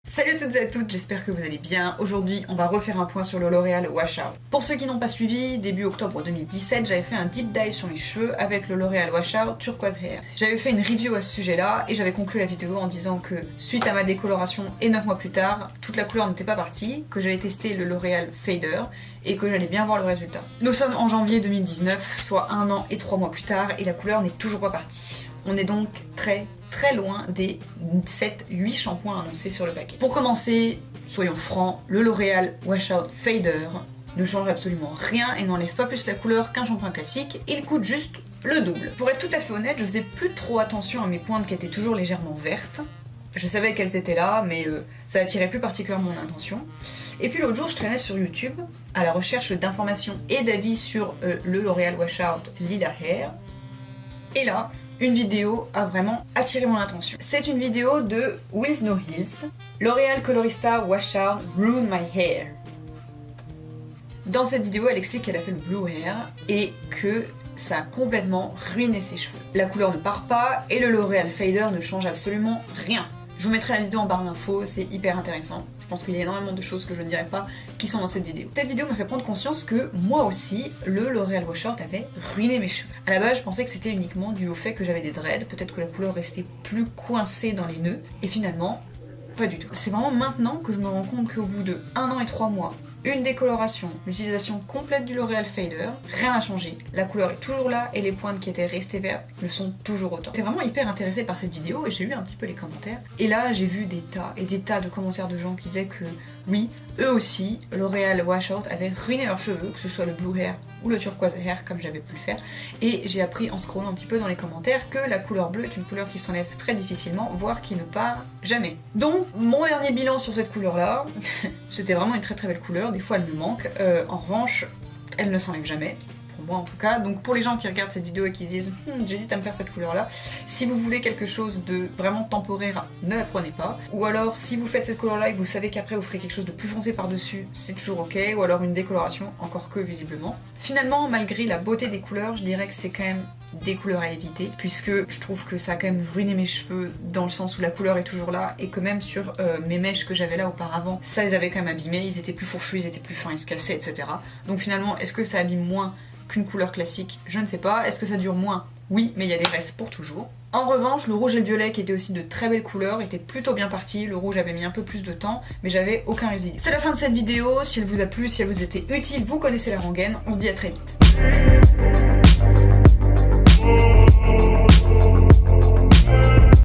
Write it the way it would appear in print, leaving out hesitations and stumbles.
Salut à toutes et à toutes, j'espère que vous allez bien. Aujourd'hui, on va refaire un point sur le L'Oréal Wash Out. Pour ceux qui n'ont pas suivi, début octobre 2017, j'avais fait un deep dive sur mes cheveux avec le L'Oréal Wash Out Turquoise Hair. J'avais fait une review à ce sujet-là et j'avais conclu la vidéo en disant que suite à ma décoloration et 9 mois plus tard, toute la couleur n'était pas partie, que j'allais tester le L'Oréal Fader et que j'allais bien voir le résultat. Nous sommes en janvier 2019, soit 1 an et 3 mois plus tard, et la couleur n'est toujours pas partie. On est donc très loin des 7-8 shampoings annoncés sur le paquet. Pour commencer, soyons francs, le L'Oréal Wash Out Fader ne change absolument rien et n'enlève pas plus la couleur qu'un shampoing classique, il coûte juste le double. Pour être tout à fait honnête, je faisais plus trop attention à mes pointes qui étaient toujours légèrement vertes. Je savais qu'elles étaient là, mais ça attirait plus particulièrement mon attention. Et puis l'autre jour, je traînais sur YouTube à la recherche d'informations et d'avis sur le L'Oréal Wash Out Lila Hair. Et là, une vidéo a vraiment attiré mon attention. C'est une vidéo de With No Heels, L'Oréal Colorista Wash Out Ruin My Hair. Dans cette vidéo, elle explique qu'elle a fait le Blue Hair et que ça a complètement ruiné ses cheveux. La couleur ne part pas et le L'Oréal Fader ne change absolument rien. Je vous mettrai la vidéo en barre d'infos, c'est hyper intéressant. Je pense qu'il y a énormément de choses que je ne dirai pas qui sont dans cette vidéo. Cette vidéo m'a fait prendre conscience que moi aussi, le L'Oréal Wash Out avait ruiné mes cheveux. À la base, je pensais que c'était uniquement dû au fait que j'avais des dreads, peut-être que la couleur restait plus coincée dans les nœuds, et finalement, pas du tout. C'est vraiment maintenant que je me rends compte qu'au bout de 1 an et 3 mois, une décoloration, l'utilisation complète du L'Oréal Fader, rien n'a changé. La couleur est toujours là et les pointes qui étaient restées vertes le sont toujours autant. J'étais vraiment hyper intéressée par cette vidéo et j'ai lu un petit peu les commentaires. Et là, j'ai vu des tas et des tas de commentaires de gens qui disaient que oui, eux aussi, L'Oréal Wash Out avait ruiné leurs cheveux, que ce soit le Blue Hair ou le Turquoise Hair comme j'avais pu le faire. Et j'ai appris en scrollant un petit peu dans les commentaires que la couleur bleue est une couleur qui s'enlève très difficilement, voire qui ne part jamais. Donc, mon dernier bilan sur cette couleur-là, c'était vraiment une très belle couleur. Des fois elle me manque, en revanche elle ne s'enlève jamais, pour moi en tout cas. Donc pour les gens qui regardent cette vidéo et qui disent j'hésite à me faire cette couleur là, si vous voulez quelque chose de vraiment temporaire, ne la prenez pas. Ou alors si vous faites cette couleur là et que vous savez qu'après vous ferez quelque chose de plus foncé par dessus, c'est toujours ok. Ou alors une décoloration, encore que visiblement. Finalement, malgré la beauté des couleurs, je dirais que c'est quand même des couleurs à éviter, puisque je trouve que ça a quand même ruiné mes cheveux dans le sens où la couleur est toujours là et que même sur mes mèches que j'avais là auparavant, ça les avait quand même abîmés, ils étaient plus fourchus, ils étaient plus fins, ils se cassaient, etc. Donc finalement, est-ce que ça abîme moins qu'une couleur classique? Je ne sais pas. Est-ce que ça dure moins? Oui, mais il y a des restes pour toujours. En revanche, le rouge et le violet, qui étaient aussi de très belles couleurs, étaient plutôt bien partis. Le rouge avait mis un peu plus de temps, mais j'avais aucun résidu. C'est la fin de cette vidéo. Si elle vous a plu, si elle vous était utile, vous connaissez la rengaine. On se dit à très vite.